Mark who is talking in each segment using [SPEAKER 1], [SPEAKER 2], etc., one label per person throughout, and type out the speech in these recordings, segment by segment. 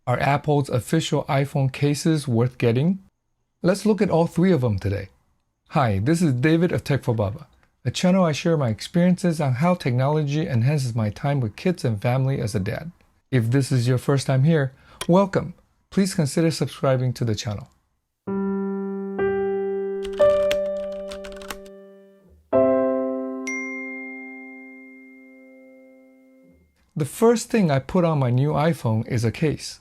[SPEAKER 1] Are Apple's official iPhone cases worth getting? Let's look at all three of them today. Hi, this is David of Tech for Baba, a channel I share my experiences on how technology enhances my time with kids and family as a dad. If this is your first time here, welcome. Please consider subscribing to the channel. The first thing I put on my new iPhone is a case.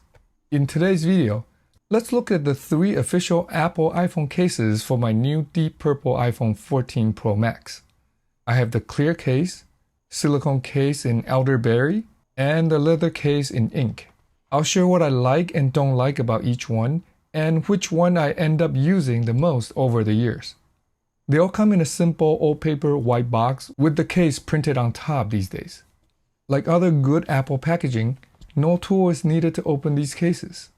[SPEAKER 1] In today's video, let's look at the three official Apple iPhone cases for my new deep purple iPhone 14 Pro Max. I have the clear case, silicone case in Elderberry, and the leather case in ink. I'll share what I like and don't like about each one, and which one I end up using the most over the years. They all come in a simple old paper white box with the case printed on top these days. Like other good Apple packaging, no tool is needed to open these cases.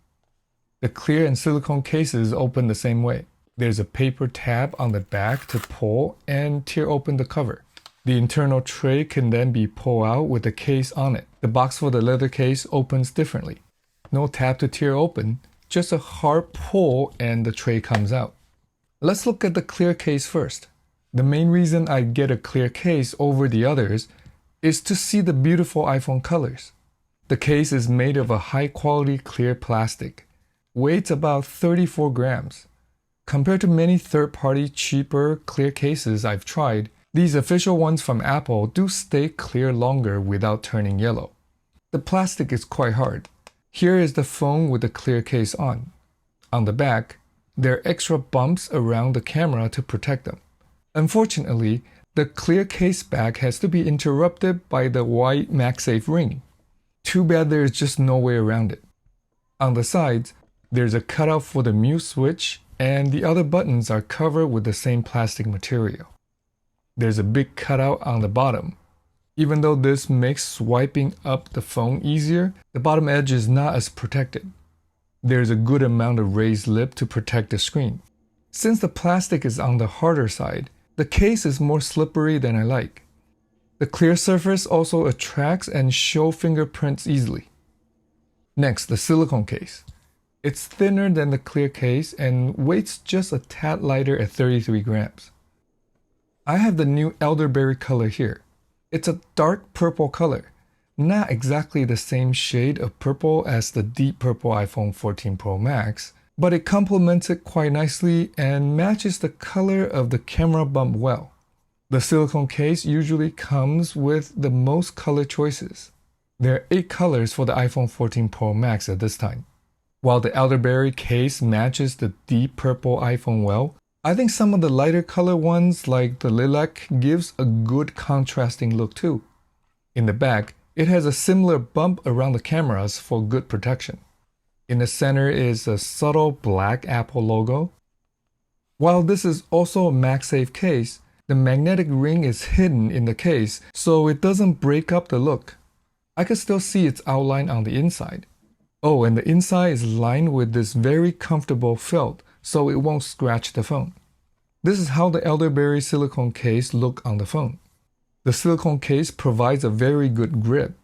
[SPEAKER 1] The clear and silicone cases open the same way. There's a paper tab on the back to pull and tear open the cover. The internal tray can then be pulled out with the case on it. The box for the leather case opens differently. No tab to tear open, just a hard pull and the tray comes out. Let's look at the clear case first. The main reason I get a clear case over the others is to see the beautiful iPhone colors. The case is made of a high-quality clear plastic. Weighs about 34 grams. Compared to many third-party cheaper clear cases I've tried, these official ones from Apple do stay clear longer without turning yellow. The plastic is quite hard. Here is the phone with the clear case on. On the back, there are extra bumps around the camera to protect them. Unfortunately, the clear case back has to be interrupted by the white MagSafe ring. Too bad there is just no way around it. On the sides, there's a cutout for the mute switch, and the other buttons are covered with the same plastic material. There's a big cutout on the bottom. Even though this makes swiping up the phone easier, the bottom edge is not as protected. There's a good amount of raised lip to protect the screen. Since the plastic is on the harder side, the case is more slippery than I like. The clear surface also attracts and shows fingerprints easily. Next, the silicone case. It's thinner than the clear case and weighs just a tad lighter at 33 grams. I have the new Elderberry color here. It's a dark purple color, not exactly the same shade of purple as the deep purple iPhone 14 Pro Max, but it complements it quite nicely and matches the color of the camera bump well. The silicone case usually comes with the most color choices. There are 8 colors for the iPhone 14 Pro Max at this time. While the Elderberry case matches the deep purple iPhone well, I think some of the lighter color ones like the lilac gives a good contrasting look too. In the back, it has a similar bump around the cameras for good protection. In the center is a subtle black Apple logo. While this is also a MagSafe case, the magnetic ring is hidden in the case, so it doesn't break up the look. I can still see its outline on the inside. Oh, and the inside is lined with this very comfortable felt, so it won't scratch the phone. This is how the Elderberry silicone case looks on the phone. The silicone case provides a very good grip.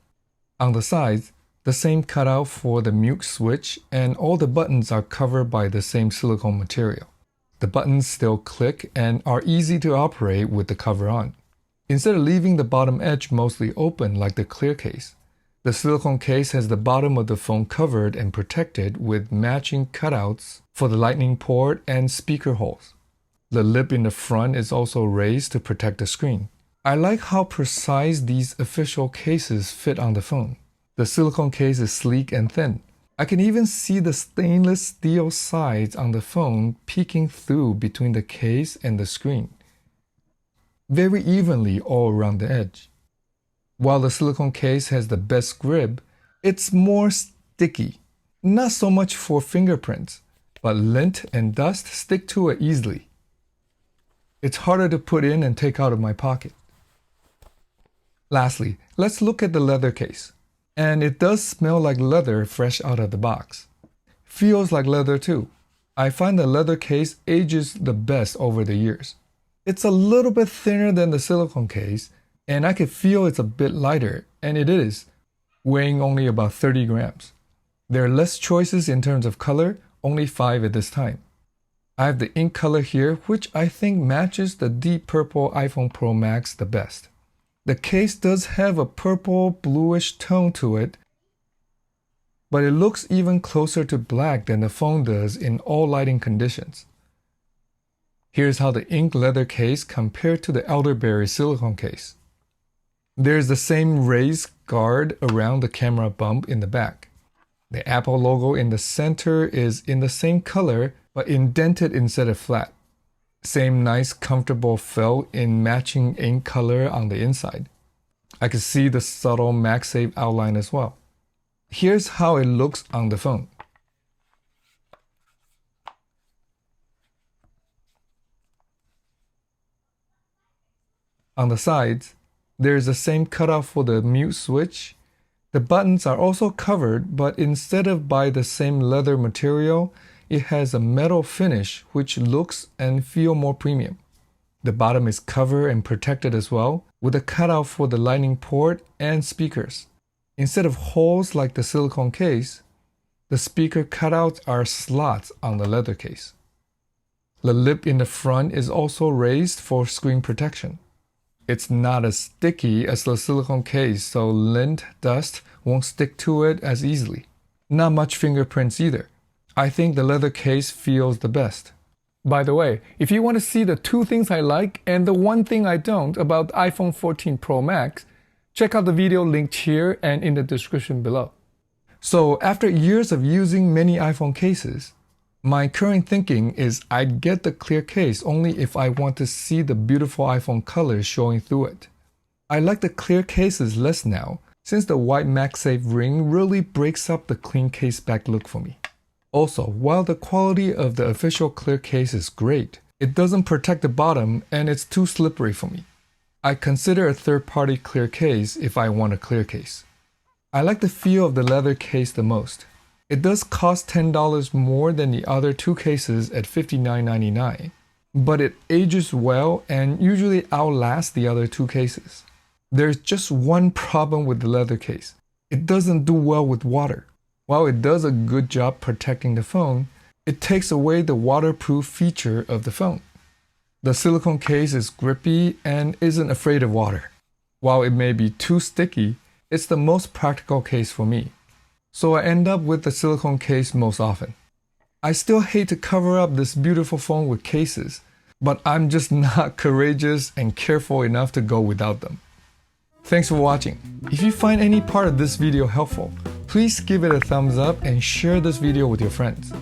[SPEAKER 1] On the sides, the same cutout for the mute switch, and all the buttons are covered by the same silicone material. The buttons still click and are easy to operate with the cover on. Instead of leaving the bottom edge mostly open like the clear case, the silicone case has the bottom of the phone covered and protected with matching cutouts for the lightning port and speaker holes. The lip in the front is also raised to protect the screen. I like how precise these official cases fit on the phone. The silicone case is sleek and thin. I can even see the stainless steel sides on the phone peeking through between the case and the screen, very evenly all around the edge. While the silicone case has the best grip, it's more sticky. Not so much for fingerprints, but lint and dust stick to it easily. It's harder to put in and take out of my pocket. Lastly, let's look at the leather case. And it does smell like leather fresh out of the box. Feels like leather too. I find the leather case ages the best over the years. It's a little bit thinner than the silicone case, and I can feel it's a bit lighter, and it is, weighing only about 30 grams. There are less choices in terms of color, only 5 at this time. I have the ink color here, which I think matches the deep purple iPhone Pro Max the best. The case does have a purple bluish tone to it, but it looks even closer to black than the phone does in all lighting conditions. Here's how the ink leather case compared to the Elderberry silicone case. There's the same raised guard around the camera bump in the back. The Apple logo in the center is in the same color, but indented instead of flat. Same nice comfortable felt in matching ink color on the inside. I can see the subtle MagSafe outline as well. Here's how it looks on the phone. On the sides, there's the same cutout for the mute switch. The buttons are also covered, but instead of by the same leather material, it has a metal finish which looks and feels more premium. The bottom is covered and protected as well, with a cutout for the lightning port and speakers. Instead of holes like the silicone case, the speaker cutouts are slots on the leather case. The lip in the front is also raised for screen protection. It's not as sticky as the silicone case, so lint dust won't stick to it as easily. Not much fingerprints either. I think the leather case feels the best. By the way, if you want to see the 2 things I like and the 1 thing I don't about the iPhone 14 Pro Max, check out the video linked here and in the description below. So after years of using many iPhone cases, my current thinking is I'd get the clear case only if I want to see the beautiful iPhone colors showing through it. I like the clear cases less now, since the white MagSafe ring really breaks up the clean case back look for me. Also, while the quality of the official clear case is great, it doesn't protect the bottom and it's too slippery for me. I consider a third-party clear case if I want a clear case. I like the feel of the leather case the most. It does cost $10 more than the other 2 cases at $59.99, but it ages well and usually outlasts the other 2 cases. There's just one problem with the leather case. It doesn't do well with water. While it does a good job protecting the phone, it takes away the waterproof feature of the phone. The silicone case is grippy and isn't afraid of water. While it may be too sticky, it's the most practical case for me. So I end up with the silicone case most often. I still hate to cover up this beautiful phone with cases, but I'm just not courageous and careful enough to go without them. Thanks for watching. If you find any part of this video helpful, please give it a thumbs up and share this video with your friends.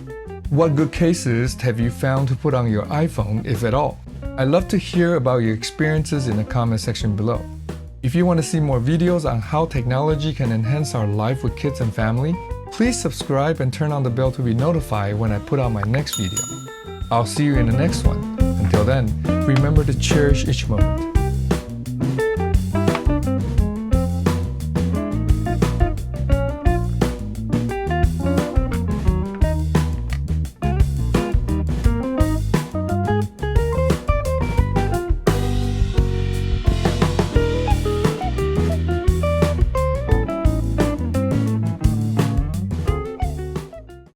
[SPEAKER 1] What good cases have you found to put on your iPhone, if at all? I'd love to hear about your experiences in the comment section below. If you want to see more videos on how technology can enhance our life with kids and family, please subscribe and turn on the bell to be notified when I put out my next video. I'll see you in the next one. Until then, remember to cherish each moment.